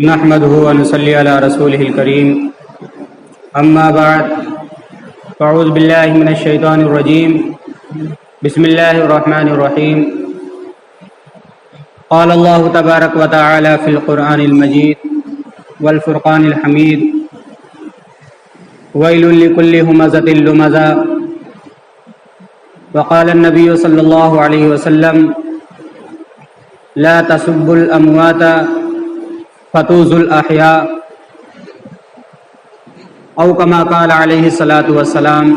نحمده ونصلي على رسوله الكريم اما بعد فاعوذ بالله من الشيطان الرجيم بسم الله الرحمن الرحيم قال الله تبارك وتعالى في القرآن المجيد والفرقان الحميد ويل لكل همزة لمزة وقال النبي صلى الله عليه وسلم لا تسبوا الأموات فتوزوا الأحياء أو كما قال عليه الصلاة والسلام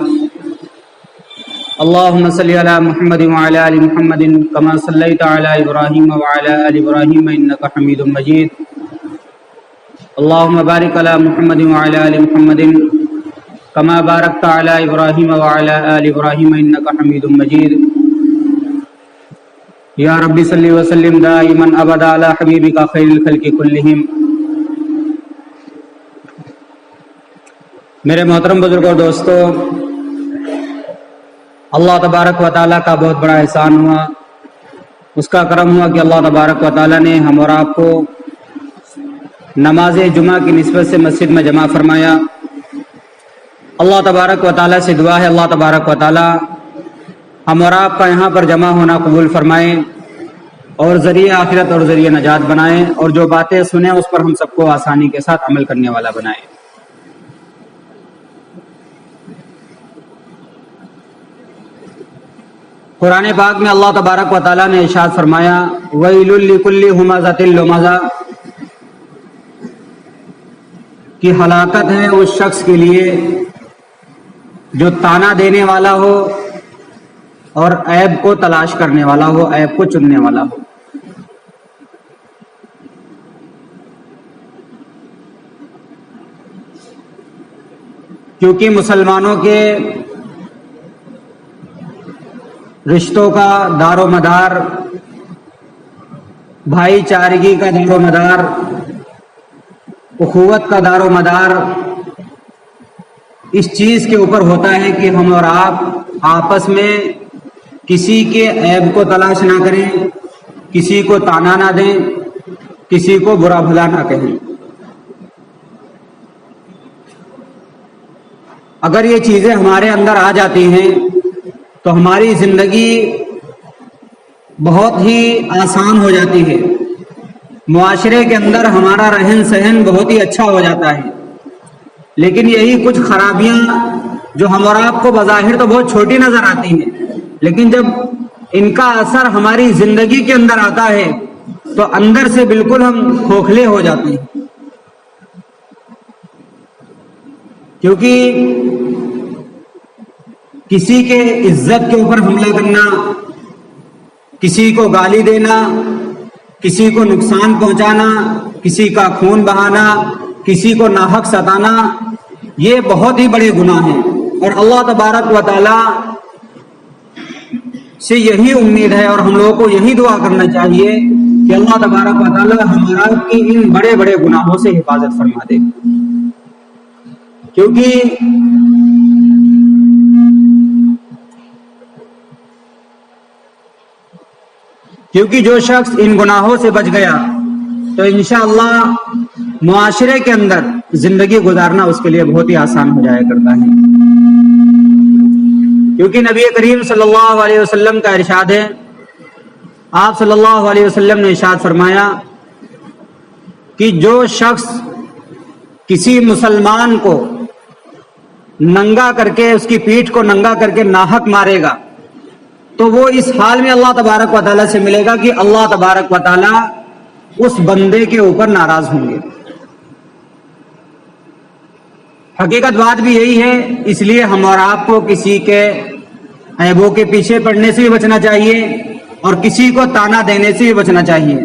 اللهم صل على محمد وعلى آل محمد كما صليت على إبراهيم وعلى آل إبراهيم إنك حميد مجيد اللهم بارك على محمد وعلى آل محمد كما باركت على إبراهيم وعلى آل إبراهيم إنك حميد مجيد یا رب صلی وسلم دائما ابدا علی حبیبک خیر الخلق کلہم۔ میرے محترم بزرگ اور دوستو، اللہ تبارک و تعالیٰ کا بہت بڑا احسان ہوا، اس کا کرم ہوا کہ اللہ تبارک و تعالیٰ نے ہم اور آپ کو نماز جمعہ کی نسبت سے مسجد میں جمع فرمایا۔ اللہ تبارک و تعالیٰ سے دعا ہے اللہ تبارک و تعالیٰ ہم اور آپ کا یہاں پر جمع ہونا قبول فرمائیں اور ذریعہ آخرت اور ذریعہ نجات بنائیں، اور جو باتیں سنیں اس پر ہم سب کو آسانی کے ساتھ عمل کرنے والا بنائیں۔ قرآن پاک میں اللہ تبارک و تعالیٰ نے ارشاد فرمایا وَيْلٌ لِكُلِّ هُمَزَةٍ لُمَزَةٍ، کہ ہلاکت ہے اس شخص کے لیے جو تانا دینے والا ہو اور عیب کو تلاش کرنے والا ہو، عیب کو چننے والا ہو۔ کیونکہ مسلمانوں کے رشتوں کا دار و مدار، بھائی چارگی کا دار و مدار، اخوت کا دار و مدار اس چیز کے اوپر ہوتا ہے کہ ہم اور آپ آپس میں کسی کے عیب کو تلاش نہ کریں، کسی کو تانا نہ دیں، کسی کو برا بھلا نہ کہیں۔ اگر یہ چیزیں ہمارے اندر آ جاتی ہیں تو ہماری زندگی بہت ہی آسان ہو جاتی ہے، معاشرے کے اندر ہمارا رہن سہن بہت ہی اچھا ہو جاتا ہے۔ لیکن یہی کچھ خرابیاں جو ہم اور آپ کو بظاہر تو بہت چھوٹی نظر آتی ہیں، لیکن جب ان کا اثر ہماری زندگی کے اندر آتا ہے تو اندر سے بالکل ہم کھوکھلے ہو جاتے ہیں۔ کیونکہ کسی کے عزت کے اوپر حملہ کرنا، کسی کو گالی دینا، کسی کو نقصان پہنچانا، کسی کا خون بہانا، کسی کو ناحق ستانا، یہ بہت ہی بڑے گناہ ہیں، اور اللہ تبارک و تعالی سے یہی امید ہے اور ہم لوگوں کو یہی دعا کرنا چاہیے کہ اللہ تبارک و تعالی ہمارا کی ان بڑے بڑے گناہوں سے حفاظت فرما دے۔ کیونکہ جو شخص ان گناہوں سے بچ گیا تو انشاءاللہ معاشرے کے اندر زندگی گزارنا اس کے لیے بہت ہی آسان ہو جایا کرتا ہے۔ کیونکہ نبی کریم صلی اللہ علیہ وسلم کا ارشاد ہے، آپ صلی اللہ علیہ وسلم نے ارشاد فرمایا کہ جو شخص کسی مسلمان کو ننگا کر کے، اس کی پیٹھ کو ننگا کر کے ناحق مارے گا تو وہ اس حال میں اللہ تبارک و تعالیٰ سے ملے گا کہ اللہ تبارک و تعالیٰ اس بندے کے اوپر ناراض ہوں گے۔ حقیقت بات بھی یہی ہے، اس لیے ہم اور آپ کو کسی کے عیبوں کے پیچھے پڑنے سے بھی بچنا چاہیے اور کسی کو تانا دینے سے بھی بچنا چاہیے،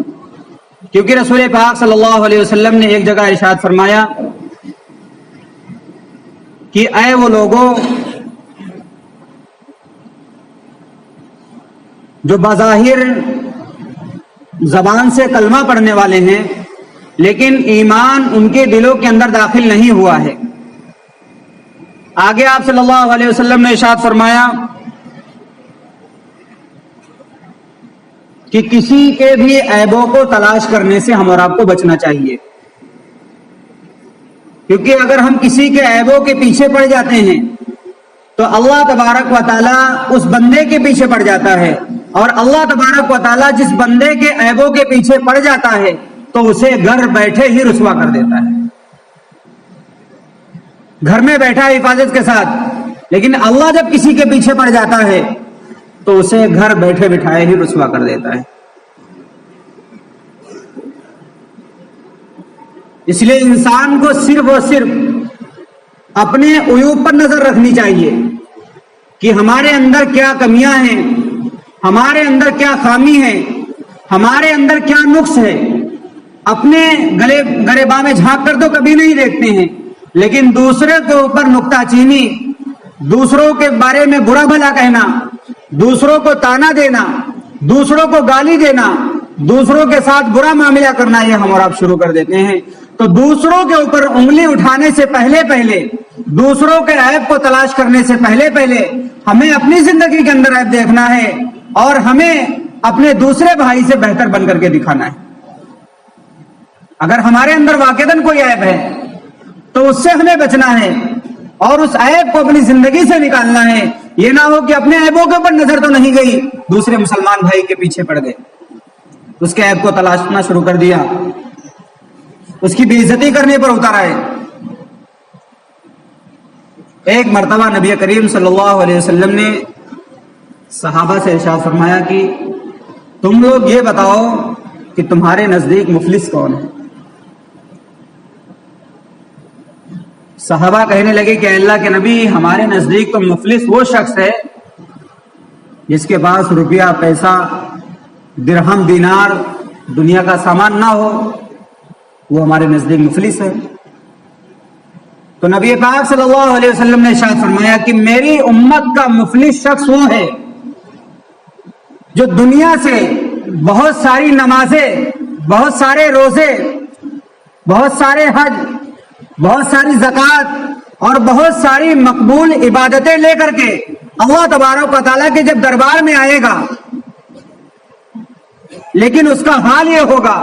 کیونکہ رسول پاک صلی اللہ علیہ وسلم نے ایک جگہ ارشاد فرمایا کہ اے وہ لوگوں جو بظاہر زبان سے کلمہ پڑھنے والے ہیں لیکن ایمان ان کے دلوں کے اندر داخل نہیں ہوا ہے۔ آگے آپ صلی اللہ علیہ وسلم نے ارشاد فرمایا کہ کسی کے بھی عیبوں کو تلاش کرنے سے ہم اور آپ کو بچنا چاہیے، کیونکہ اگر ہم کسی کے عیبوں کے پیچھے پڑ جاتے ہیں تو اللہ تبارک و تعالیٰ اس بندے کے پیچھے پڑ جاتا ہے، اور اللہ تبارک و تعالیٰ جس بندے کے عیبوں کے پیچھے پڑ جاتا ہے تو اسے گھر بیٹھے ہی رسوا کر دیتا ہے، گھر میں بیٹھا حفاظت کے ساتھ، لیکن اللہ جب کسی کے پیچھے پڑ جاتا ہے تو اسے گھر بیٹھے بٹھائے ہی رسوا کر دیتا ہے۔ اس لیے انسان کو صرف اور صرف اپنے عیوب پر نظر رکھنی چاہیے کہ ہمارے اندر کیا کمیاں ہیں، ہمارے اندر کیا خامی ہے، ہمارے اندر کیا نقص ہے۔ اپنے گریباں میں جھانک کر تو کبھی نہیں دیکھتے ہیں، لیکن دوسرے کے اوپر نکتہ چینی، دوسروں کے بارے میں برا بھلا کہنا، دوسروں کو تانا دینا، دوسروں کو گالی دینا، دوسروں کے ساتھ برا معاملہ کرنا، یہ ہم اور آپ شروع کر دیتے ہیں۔ تو دوسروں کے اوپر انگلی اٹھانے سے پہلے دوسروں کے عیب کو تلاش کرنے سے پہلے ہمیں اپنی زندگی کے اندر عیب دیکھنا ہے، اور ہمیں اپنے دوسرے بھائی سے بہتر بن کر کے دکھانا ہے۔ اگر ہمارے اندر واقعتاً کوئی عیب ہے تو اس سے ہمیں بچنا ہے، اور اس عیب کو اپنی زندگی سے نکالنا ہے۔ یہ نہ ہو کہ اپنے عیبوں کے اوپر نظر تو نہیں گئی، دوسرے مسلمان بھائی کے پیچھے پڑ گئے، اس کے عیب کو تلاشنا شروع کر دیا، اس کی بے عزتی کرنے پر اتر آئے۔ ایک مرتبہ نبی کریم صلی اللہ علیہ وسلم نے صحابہ سے ارشاد فرمایا کہ تم لوگ یہ بتاؤ کہ تمہارے نزدیک مفلس کون ہے؟ صحابہ کہنے لگے کہ اللہ کے نبی، ہمارے نزدیک تو مفلس وہ شخص ہے جس کے پاس روپیہ پیسہ درہم دینار دنیا کا سامان نہ ہو، وہ ہمارے نزدیک مفلس ہے۔ تو نبی پاک صلی اللہ علیہ وسلم نے ارشاد فرمایا کہ میری امت کا مفلس شخص وہ ہے جو دنیا سے بہت ساری نمازیں، بہت سارے روزے، بہت سارے حج، بہت ساری زکوٰۃ اور بہت ساری مقبول عبادتیں لے کر کے اللہ تبارک و تعالیٰ کے جب دربار میں آئے گا، لیکن اس کا حال یہ ہوگا،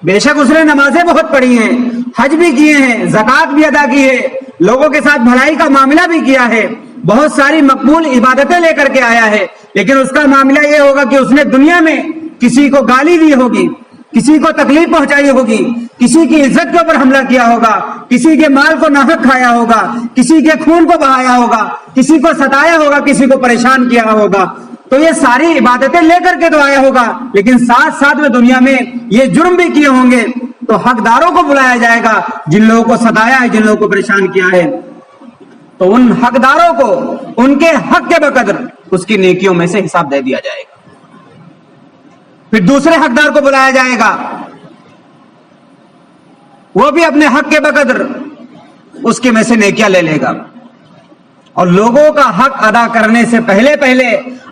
بے شک اس نے نمازیں بہت پڑھی ہیں، حج بھی کیے ہیں، زکوٰۃ بھی ادا کی ہے، لوگوں کے ساتھ بھلائی کا معاملہ بھی کیا ہے، بہت ساری مقبول عبادتیں لے کر کے آیا ہے، لیکن اس کا معاملہ یہ ہوگا کہ اس نے دنیا میں کسی کو گالی دی ہوگی، کسی کو تکلیف پہنچائی ہوگی، کسی کی عزت کے اوپر حملہ کیا ہوگا، کسی کے مال کو ناحق کھایا ہوگا، کسی کے خون کو بہایا ہوگا، کسی کو ستایا ہوگا، کسی کو پریشان کیا ہوگا۔ تو یہ ساری عبادتیں لے کر کے تو آیا ہوگا، لیکن ساتھ ساتھ میں دنیا میں یہ جرم بھی کیے ہوں گے، تو حقداروں کو بلایا جائے گا، جن لوگوں کو ستایا ہے، جن لوگوں کو پریشان کیا ہے، تو ان حقداروں کو ان کے حق کے بقدر اس کی نیکیوں میں سے حساب دے دیا جائے گا۔ پھر دوسرے حقدار کو بلایا جائے گا، وہ بھی اپنے حق کے بقدر اس کے میں سے نیکیاں لے لے گا۔ اور لوگوں کا حق ادا کرنے سے پہلے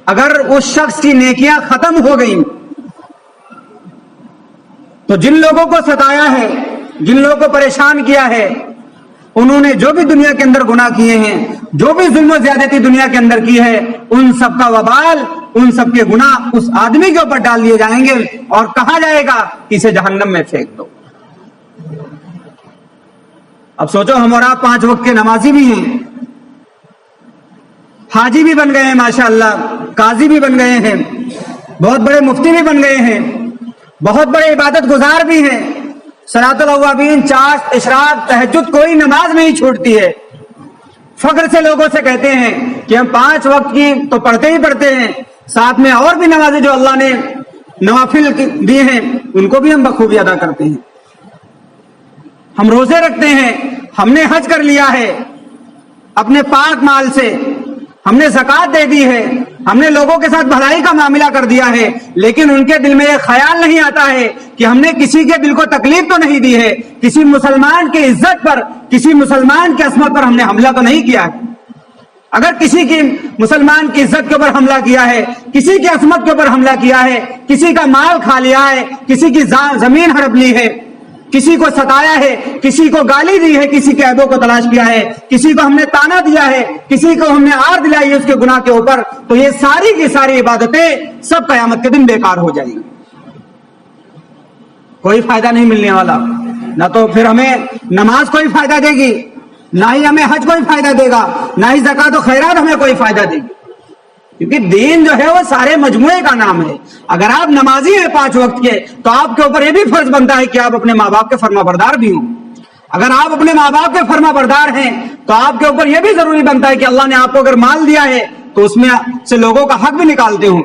اگر اس شخص کی نیکیاں ختم ہو گئی تو جن لوگوں کو ستایا ہے، جن لوگوں کو پریشان کیا ہے، انہوں نے جو بھی دنیا کے اندر گناہ کیے ہیں، جو بھی ظلم و زیادتی دنیا کے اندر کی ہے، ان سب کا وبال، ان سب کے گناہ اس آدمی کے اوپر ڈال دیے جائیں گے، اور کہا جائے گا کہ اسے جہنم میں پھینک دو۔ اب سوچو، ہم اور آپ 5 وقت کے نمازی بھی ہیں، حاجی بھی بن گئے ہیں ماشاءاللہ، قاضی بھی بن گئے ہیں، بہت بڑے مفتی بھی بن گئے ہیں، بہت بڑے عبادت گزار بھی ہیں، صلاۃ الاوابین، چاشت، اشراق، تہجد، کوئی نماز نہیں چھوٹتی ہے۔ فخر سے لوگوں سے کہتے ہیں کہ ہم 5 وقت کی تو پڑھتے ہی پڑھتے ہیں، ساتھ میں اور بھی نمازیں جو اللہ نے نوافل دی ہیں ان کو بھی ہم بخوبی ادا کرتے ہیں، ہم روزے رکھتے ہیں، ہم نے حج کر لیا ہے اپنے پاک مال سے، ہم نے زکوٰۃ دے دی ہے، ہم نے لوگوں کے ساتھ بھلائی کا معاملہ کر دیا ہے، لیکن ان کے دل میں یہ خیال نہیں آتا ہے کہ ہم نے کسی کے دل کو تکلیف تو نہیں دی ہے، کسی مسلمان کی عزت پر، کسی مسلمان کی عصمت پر ہم نے حملہ تو نہیں کیا ہے۔ اگر کسی کی مسلمان کی عزت کے اوپر حملہ کیا ہے، کسی کی عصمت کے اوپر حملہ کیا ہے، کسی کا مال کھا لیا ہے، کسی کی زمین ہڑپ لی ہے، کسی کو ستایا ہے، کسی کو گالی دی ہے، کسی کے عیبوں کو تلاش کیا ہے، کسی کو ہم نے تانا دیا ہے، کسی کو ہم نے آر دلائی ہے اس کے گناہ کے اوپر، تو یہ ساری کی ساری عبادتیں سب قیامت کے دن بیکار ہو جائیں گی۔ کوئی فائدہ نہیں ملنے والا. نہ تو پھر ہمیں نماز کوئی فائدہ دے گی، نہ ہی ہمیں حج کوئی فائدہ دے گا، نہ ہی زکوٰۃ و خیرات ہمیں کوئی فائدہ دے گی. کیونکہ دین جو ہے وہ سارے مجموعے کا نام ہے. اگر آپ نمازی ہیں 5 وقت کے تو آپ کے اوپر یہ بھی فرض بنتا ہے کہ آپ اپنے ماں باپ کے فرما بردار بھی ہوں. اگر آپ اپنے ماں باپ کے فرما بردار ہیں تو آپ کے اوپر یہ بھی ضروری بنتا ہے کہ اللہ نے آپ کو اگر مال دیا ہے تو اس میں سے لوگوں کا حق بھی نکالتے ہوں.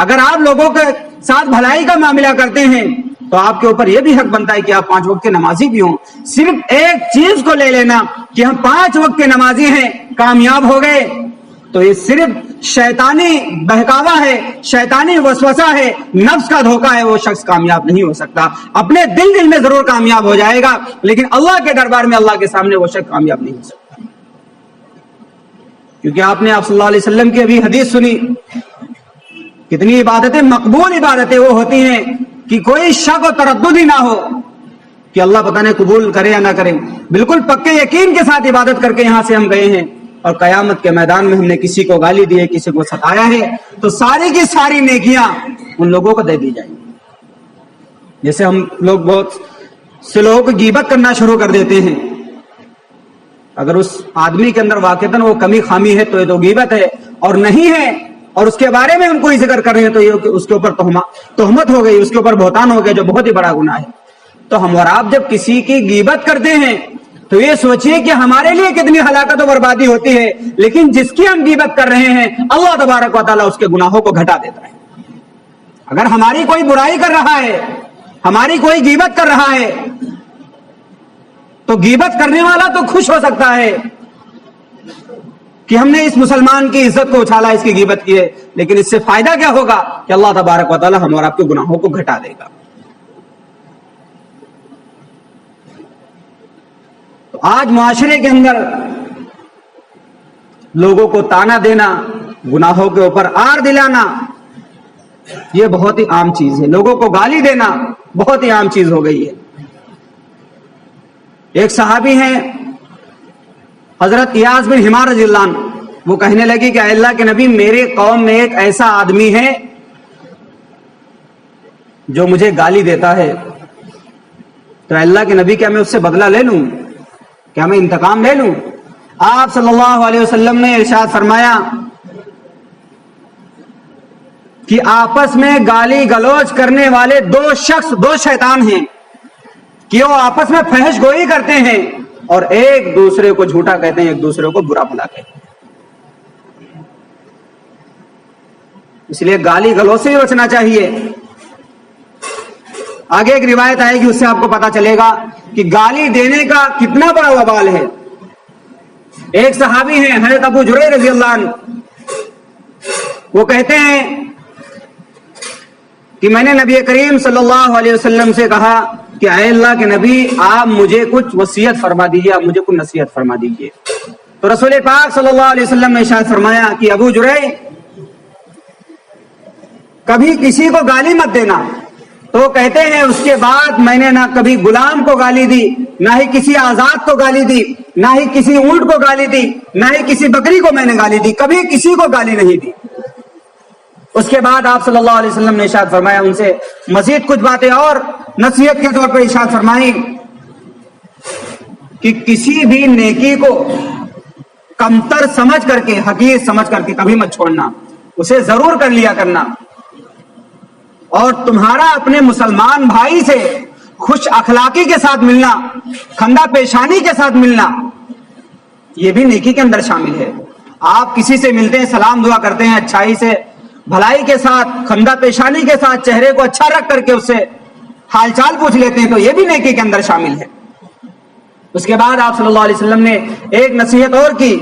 اگر آپ لوگوں کے ساتھ بھلائی کا معاملہ کرتے ہیں تو آپ کے اوپر یہ بھی حق بنتا ہے کہ آپ 5 وقت کے نمازی بھی ہوں. صرف ایک چیز کو لے لینا کہ ہم 5 وقت کے نمازی ہیں، کامیاب ہو گئے، تو یہ صرف شیطانی بہکاوا ہے، شیطانی وسوسہ ہے، نفس کا دھوکہ ہے. وہ شخص کامیاب نہیں ہو سکتا. اپنے دل میں ضرور کامیاب ہو جائے گا، لیکن اللہ کے دربار میں، اللہ کے سامنے وہ شخص کامیاب نہیں ہو سکتا. کیونکہ آپ نے آپ صلی اللہ علیہ وسلم کی ابھی حدیث سنی. کتنی عبادتیں، مقبول عبادتیں وہ ہوتی ہیں کہ کوئی شک و تردد ہی نہ ہو کہ اللہ پتہ نہیں قبول کرے یا نہ کرے. بالکل پکے یقین کے ساتھ عبادت کر کے یہاں سے ہم گئے ہیں، اور قیامت کے میدان میں ہم نے کسی کو گالی دی ہے، کسی کو ستایا ہے، تو ساری کی ساری نیکیاں ان لوگوں کو دے دی جائیں گی. جیسے ہم لوگ بہت سے لوگوں کو غیبت کرنا شروع کر دیتے ہیں. اگر اس آدمی کے اندر واقعتاً وہ کمی خامی ہے تو یہ تو غیبت ہے، اور نہیں ہے اور اس کے بارے میں ہم کوئی ذکر کر رہے ہیں تو یہ اس کے اوپر تہمت ہو گئی، اس کے اوپر بہتان ہو گیا، جو بہت ہی بڑا گناہ ہے. تو ہم اور آپ جب کسی کی غیبت کرتے ہیں تو یہ سوچئے کہ ہمارے لیے کتنی ہلاکت و بربادی ہوتی ہے، لیکن جس کی ہم غیبت کر رہے ہیں اللہ تبارک و تعالیٰ اس کے گناہوں کو گھٹا دیتا ہے. اگر ہماری کوئی برائی کر رہا ہے، ہماری کوئی غیبت کر رہا ہے، تو غیبت کرنے والا تو خوش ہو سکتا ہے کہ ہم نے اس مسلمان کی عزت کو اچھالا، اس کی غیبت کی ہے، لیکن اس سے فائدہ کیا ہوگا کہ اللہ تبارک و تعالیٰ ہم اور آپ کے گناہوں کو گھٹا دے گا. تو آج معاشرے کے اندر لوگوں کو تانا دینا، گناہوں کے اوپر آر دلانا، یہ بہت ہی عام چیز ہے. لوگوں کو گالی دینا بہت ہی عام چیز ہو گئی ہے. ایک صحابی ہیں حضرت ایاس بن حمار رضی اللہ عنہ، وہ کہنے لگے کہ اے اللہ کے نبی، میرے قوم میں ایک ایسا آدمی ہے جو مجھے گالی دیتا ہے، تو اے اللہ کے نبی کیا میں اس سے بدلہ لے لوں، کیا میں انتقام لے لوں؟ آپ صلی اللہ علیہ وسلم نے ارشاد فرمایا کہ آپس میں گالی گلوچ کرنے والے 2 شخص، 2 شیطان ہیں کہ وہ آپس میں فحش گوئی کرتے ہیں اور ایک دوسرے کو جھوٹا کہتے ہیں، ایک دوسرے کو برا بھلا کہتے ہیں. اس لیے گالی گلوچ سے ہی بچنا چاہیے. آگے ایک روایت آئے گی، اس سے آپ کو پتا چلے گا کہ گالی دینے کا کتنا بڑا وبال ہے. ایک صحابی ہیں حضرت ابو جریح رضی اللہ عنہ، وہ کہتے ہیں کہ میں نے نبی کریم صلی اللہ علیہ وسلم سے کہا کہ اے اللہ کے نبی، آپ مجھے کچھ وصیت فرما دیجیے، آپ مجھے کچھ نصیحت فرما دیجیے. تو رسول پاک صلی اللہ علیہ وسلم نے ارشاد فرمایا کہ ابو جریح، کبھی کسی کو گالی مت دینا. تو وہ کہتے ہیں اس کے بعد میں نے نہ کبھی غلام کو گالی دی، نہ ہی کسی آزاد کو گالی دی، نہ ہی کسی اونٹ کو گالی دی، نہ ہی کسی بکری کو میں نے گالی دی، کبھی کسی کو گالی نہیں دی. اس کے بعد آپ صلی اللہ علیہ وسلم نے ارشاد فرمایا، ان سے مزید کچھ باتیں اور نصیحت کے طور پر ارشاد فرمائی کہ کسی بھی نیکی کو کمتر سمجھ کر کے، حقیر سمجھ کر کے کبھی مت چھوڑنا، اسے ضرور کر لیا کرنا. اور تمہارا اپنے مسلمان بھائی سے خوش اخلاقی کے ساتھ ملنا، خندہ پیشانی کے ساتھ ملنا، یہ بھی نیکی کے اندر شامل ہے. آپ کسی سے ملتے ہیں، سلام دعا کرتے ہیں، اچھائی سے، بھلائی کے ساتھ، خندہ پیشانی کے ساتھ، چہرے کو اچھا رکھ کر کے اس سے حال چال پوچھ لیتے ہیں، تو یہ بھی نیکی کے اندر شامل ہے. اس کے بعد آپ صلی اللہ علیہ وسلم نے ایک نصیحت اور کی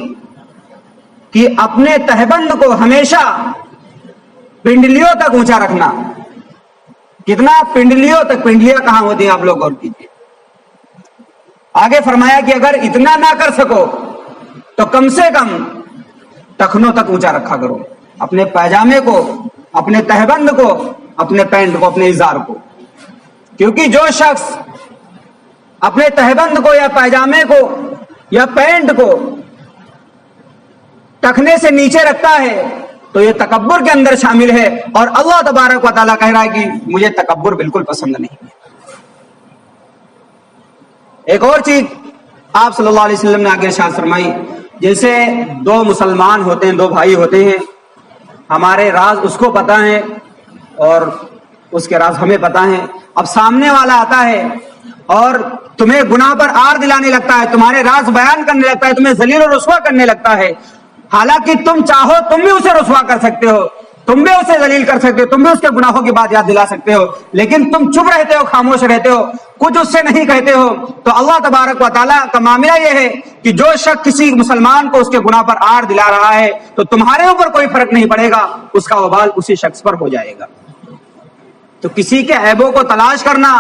کہ اپنے تہبند کو ہمیشہ پنڈلیوں تک اونچا رکھنا. کتنا پنڈلیوں تک؟ پنڈلیاں کہاں ہوتی ہیں آپ لوگ غور کیجیے. آگے فرمایا کہ اگر اتنا نہ کر سکو تو کم سے کم ٹخنوں تک اونچا رکھا کرو، اپنے پیجامے کو، اپنے تہبند کو، اپنے پینٹ کو، اپنے ازار کو. کیونکہ جو شخص اپنے تہبند کو یا پیجامے کو یا پینٹ کو ٹخنے سے نیچے رکھتا ہے تو یہ تکبر کے اندر شامل ہے، اور اللہ تبارک و تعالیٰ کہہ رہا ہے کہ مجھے تکبر بالکل پسند نہیں ہے. ایک اور چیز آپ صلی اللہ علیہ وسلم نے آگے ارشاد فرمائی، جیسے دو مسلمان ہوتے ہیں، دو بھائی ہوتے ہیں، ہمارے راز اس کو پتہ ہیں اور اس کے راز ہمیں پتہ ہیں. اب سامنے والا آتا ہے اور تمہیں گناہ پر آر دلانے لگتا ہے، تمہارے راز بیان کرنے لگتا ہے، تمہیں ذلیل و رسوا کرنے لگتا ہے. حالانکہ تم چاہو تم بھی اسے رسوا کر سکتے ہو، تم بھی اسے ذلیل کر سکتے ہو، تم بھی اس کے گناہوں کی بات یاد دلا سکتے ہو، لیکن تم چپ رہتے ہو، خاموش رہتے ہو، کچھ اس سے نہیں کہتے ہو. تو اللہ تبارک و تعالیٰ کا معاملہ یہ ہے کہ جو شخص کسی مسلمان کو اس کے گناہ پر آڑ دلا رہا ہے تو تمہارے اوپر کوئی فرق نہیں پڑے گا، اس کا وبال اسی شخص پر ہو جائے گا. تو کسی کے عیبوں کو تلاش کرنا،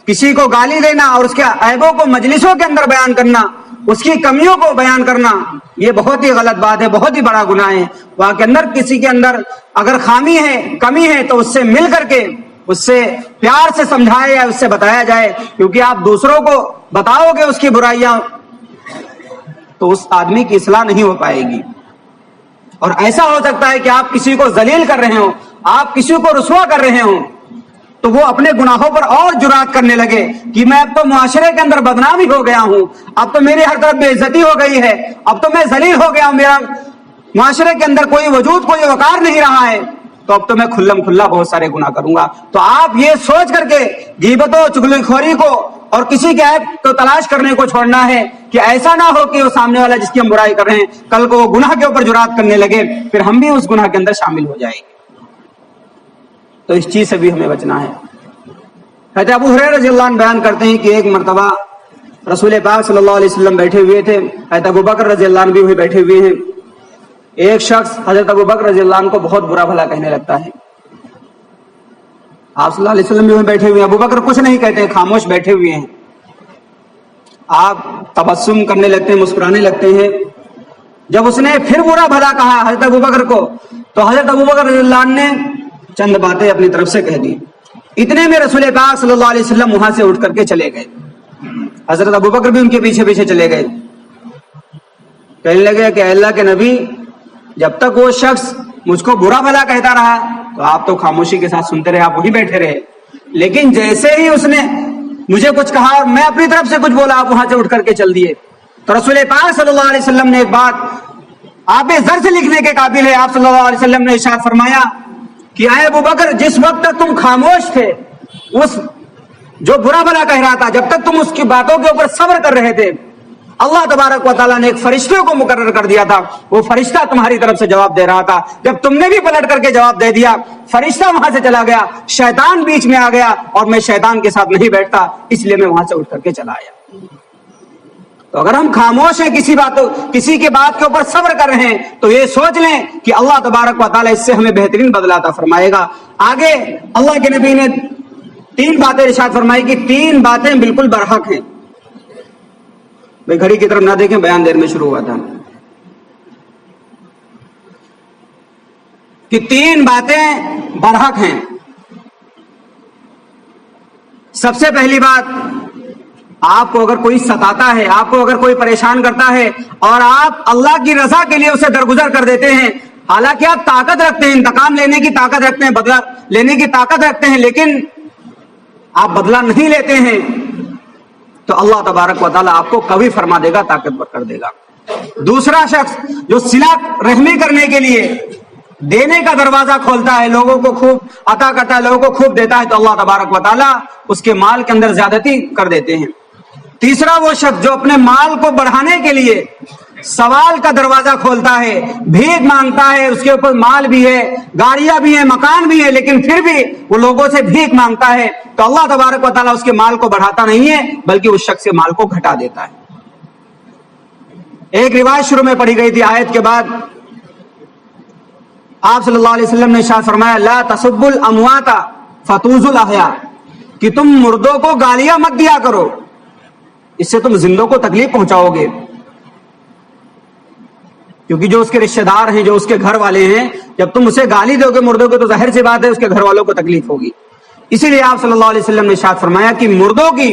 کسی کو گالی دینا اور اس کے عیبوں کو مجلسوں کے اندر بیان کرنا، اس کی کمیوں کو بیان کرنا، یہ بہت ہی غلط بات ہے، بہت ہی بڑا گناہ ہے. وہاں کے اندر کسی کے اندر اگر خامی ہے، کمی ہے، تو اس سے مل کر کے، اس سے پیار سے سمجھایا جائے، اس سے بتایا جائے. کیونکہ آپ دوسروں کو بتاؤ گے اس کی برائیاں تو اس آدمی کی اصلاح نہیں ہو پائے گی. اور ایسا ہو سکتا ہے کہ آپ کسی کو ذلیل کر رہے ہوں، آپ کسی کو رسوا کر رہے ہوں تو وہ اپنے گناہوں پر اور جرات کرنے لگے کہ میں اب تو معاشرے کے اندر بدنامی ہو گیا ہوں، اب تو میری ہر طرف بے عزتی ہو گئی ہے، اب تو میں ذلیل ہو گیا ہوں، میرا معاشرے کے اندر کوئی وجود، کوئی وقار نہیں رہا ہے، تو اب تو میں کھلم کھلا بہت سارے گناہ کروں گا. تو آپ یہ سوچ کر کے غیبتوں، چغلخوری کو اور کسی کے عیب کو تلاش کرنے کو چھوڑنا ہے کہ ایسا نہ ہو کہ وہ سامنے والا جس کی ہم برائی کر رہے ہیں کل کو وہ گناہ کے اوپر جرات کرنے لگے، پھر ہم بھی اس گناہ کے اندر شامل ہو جائیں گے. تو اس چیز سے بھی ہمیں بچنا ہے. حضرت ابو ہریرہ رضی اللہ عنہ بیان کرتے ہیں کہ ایک مرتبہ رسول پاک صلی اللہ علیہ وسلم بیٹھے ہوئے تھے، حضرت ابو بکر رضی اللہ عنہ بھی ہوئے بیٹھے ہوئے ہیں. ایک شخص حضرت ابو بکر رضی اللہ عنہ کو بہت برا بھلا کہنے لگتا ہے. آپ صلی اللہ علیہ وسلم بھی ہوئے بیٹھے ہوئے ہیں، ابو بکر کچھ نہیں کہتے، خاموش بیٹھے ہوئے ہیں. آپ تبسم کرنے لگتے ہیں، مسکرانے لگتے ہیں. جب اس نے پھر برا بھلا کہا حضرت ابو بکر کو تو حضرت ابو بکر رضی اللہ عنہ نے چند باتیں اپنی طرف سے کہہ دی. اتنے میں رسول پاک صلی اللہ علیہ وسلم وہاں سے اٹھ کر کے چلے گئے. حضرت ابو بکر بھی ان کے پیچھے پیچھے چلے گئے. کہنے لگے کہ اللہ کے نبی، جب تک وہ شخص مجھ کو برا بھلا کہتا رہا تو آپ تو خاموشی کے ساتھ سنتے رہے، آپ وہی بیٹھے رہے، لیکن جیسے ہی اس نے مجھے کچھ کہا اور میں اپنی طرف سے کچھ بولا، آپ وہاں سے اٹھ کر کے چل دیے. تو رسول پاک صلی اللہ علیہ وسلم نے ایک بات آپ زر سے لکھنے کے قابل ہے. آپ صلی اللہ علیہ وسلم نے ارشاد فرمایا کہ اے ابو بکر، جس وقت تک تم خاموش تھے، اس جو برا بھلا کہہ رہا تھا، جب تک تم اس کی باتوں کے اوپر صبر کر رہے تھے، اللہ تبارک و تعالیٰ نے ایک فرشتے کو مقرر کر دیا تھا، وہ فرشتہ تمہاری طرف سے جواب دے رہا تھا. جب تم نے بھی پلٹ کر کے جواب دے دیا، فرشتہ وہاں سے چلا گیا، شیطان بیچ میں آ گیا اور میں شیطان کے ساتھ نہیں بیٹھتا، اس لیے میں وہاں سے اٹھ کر کے چلا آیا. تو اگر ہم خاموش ہیں، کسی کی بات کے اوپر صبر کر رہے ہیں، تو یہ سوچ لیں کہ اللہ تبارک و تعالیٰ اس سے ہمیں بہترین بدلہ عطا فرمائے گا. آگے اللہ کے نبی نے 3 باتیں ارشاد فرمائی کہ 3 باتیں بالکل برحق ہیں. بھائی گھڑی کی طرف نہ دیکھیں، بیان دیر میں شروع ہوا تھا. کہ 3 باتیں برحق ہیں. سب سے پہلی بات، آپ کو اگر کوئی ستاتا ہے، آپ کو اگر کوئی پریشان کرتا ہے اور آپ اللہ کی رضا کے لیے اسے درگزر کر دیتے ہیں، حالانکہ آپ طاقت رکھتے ہیں، انتقام لینے کی طاقت رکھتے ہیں، بدلہ لینے کی طاقت رکھتے ہیں، لیکن آپ بدلہ نہیں لیتے ہیں، تو اللہ تبارک و تعالیٰ آپ کو کبھی فرما دے گا، طاقتور کر دے گا. دوسرا شخص جو صلہ رحمی کرنے کے لیے دینے کا دروازہ کھولتا ہے، لوگوں کو خوب عطا کرتا ہے، لوگوں کو خوب دیتا ہے، تو اللہ تبارک و تعالیٰ اس کے مال کے اندر زیادتی کر دیتے ہیں. تیسرا وہ شخص جو اپنے مال کو بڑھانے کے لیے سوال کا دروازہ کھولتا ہے، بھیک مانگتا ہے، اس کے اوپر مال بھی ہے، گاڑیاں بھی ہیں، مکان بھی ہے، لیکن پھر بھی وہ لوگوں سے بھیک مانگتا ہے، تو اللہ تبارک و تعالیٰ اس کے مال کو بڑھاتا نہیں ہے بلکہ اس شخص کے مال کو گھٹا دیتا ہے. ایک روایت شروع میں پڑھی گئی تھی آیت کے بعد، آپ صلی اللہ علیہ وسلم نے ارشاد فرمایا لا تسبوا الاموات فتؤذوا الاحیاء، کہ تم مردوں کو گالیاں مت دیا کرو، اس سے تم زندوں کو تکلیف پہنچاؤ گے. کیونکہ جو اس کے رشتہ دار ہیں، جو اس کے گھر والے ہیں، جب تم اسے گالی دو گے مردوں کو، تو ظاہر سی بات ہے اس کے گھر والوں کو تکلیف ہوگی. اسی لیے آپ صلی اللہ علیہ وسلم نے ارشاد فرمایا کہ مردوں کی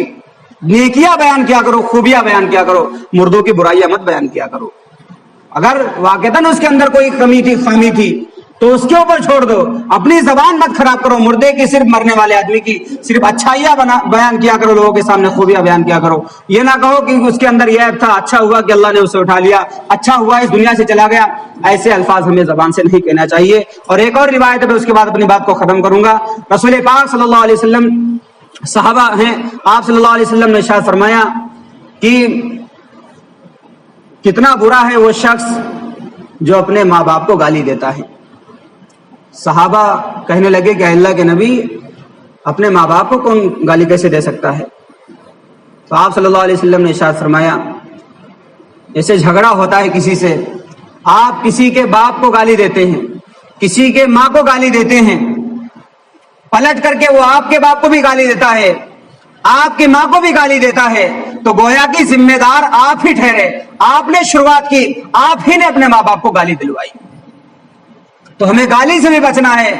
نیکیاں بیان کیا کرو، خوبیاں بیان کیا کرو، مردوں کی برائیاں مت بیان کیا کرو. اگر واقعتاً اس کے اندر کوئی کمی تھی، خامی تھی، تو اس کے اوپر چھوڑ دو. اپنی زبان مت خراب کرو. مردے کی صرف مرنے والے آدمی کی صرف اچھائیاں بیان کیا کرو, لوگوں کے سامنے خوبیاں بیان کیا کرو. یہ نہ کہو کہ اس کے اندر یہ عیب تھا, اچھا ہوا کہ اللہ نے اسے اٹھا لیا, اچھا ہوا اس دنیا سے چلا گیا. ایسے الفاظ ہمیں زبان سے نہیں کہنا چاہیے. اور ایک اور روایت ہے, اس کے بعد اپنی بات کو ختم کروں گا. رسول پاک صلی اللہ علیہ وسلم صحابہ ہیں, آپ صلی اللہ علیہ وسلم نے ارشاد فرمایا کہ کتنا برا ہے وہ شخص جو اپنے ماں باپ کو گالی دیتا ہے. صحابہ کہنے لگے کہ اللہ کے نبی, اپنے ماں باپ کو کون گالی کیسے دے سکتا ہے؟ تو آپ صلی اللہ علیہ وسلم نے ارشاد فرمایا, جیسے جھگڑا ہوتا ہے کسی سے, آپ کسی کے باپ کو گالی دیتے ہیں, کسی کے ماں کو گالی دیتے ہیں, پلٹ کر کے وہ آپ کے باپ کو بھی گالی دیتا ہے, آپ کی ماں کو بھی گالی دیتا ہے, تو گویا کی ذمہ دار آپ ہی ٹھہرے. آپ نے شروعات کی, آپ ہی نے اپنے ماں باپ کو گالی دلوائی. تو ہمیں گالی سے بھی بچنا ہے.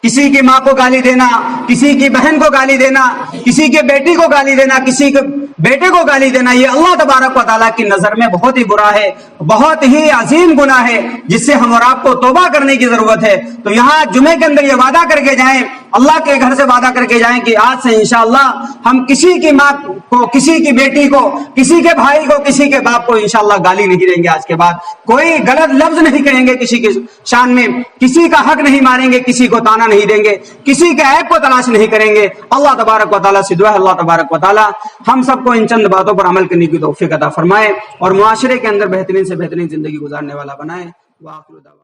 کسی کی ماں کو گالی دینا, کسی کی بہن کو گالی دینا, کسی کے بیٹی کو گالی دینا, کسی کے بیٹے کو گالی دینا, یہ اللہ تبارک و تعالیٰ کی نظر میں بہت ہی برا ہے, بہت ہی عظیم گناہ ہے, جس سے ہم اور آپ کو توبہ کرنے کی ضرورت ہے. تو یہاں جمعے کے اندر یہ وعدہ کر کے جائیں, اللہ کے گھر سے وعدہ کر کے جائیں کہ آج سے انشاءاللہ ہم کسی کی ماں کو, کسی کی بیٹی کو, کسی کے بھائی کو, کسی کے باپ کو انشاءاللہ گالی نہیں دیں گے. آج کے بعد کوئی غلط لفظ نہیں کہیں گے کسی کی شان میں, کسی کا حق نہیں ماریں گے, کسی کو تانا نہیں دیں گے, کسی کے عیب کو تلاش نہیں کریں گے. اللہ تبارک و تعالیٰ سے دعا ہے, اللہ تبارک و تعالیٰ ہم سب کو ان چند باتوں پر عمل کرنے کی توفیق عطا فرمائے اور معاشرے کے اندر بہترین سے بہترین زندگی گزارنے والا بنائے. وآخر دعوانا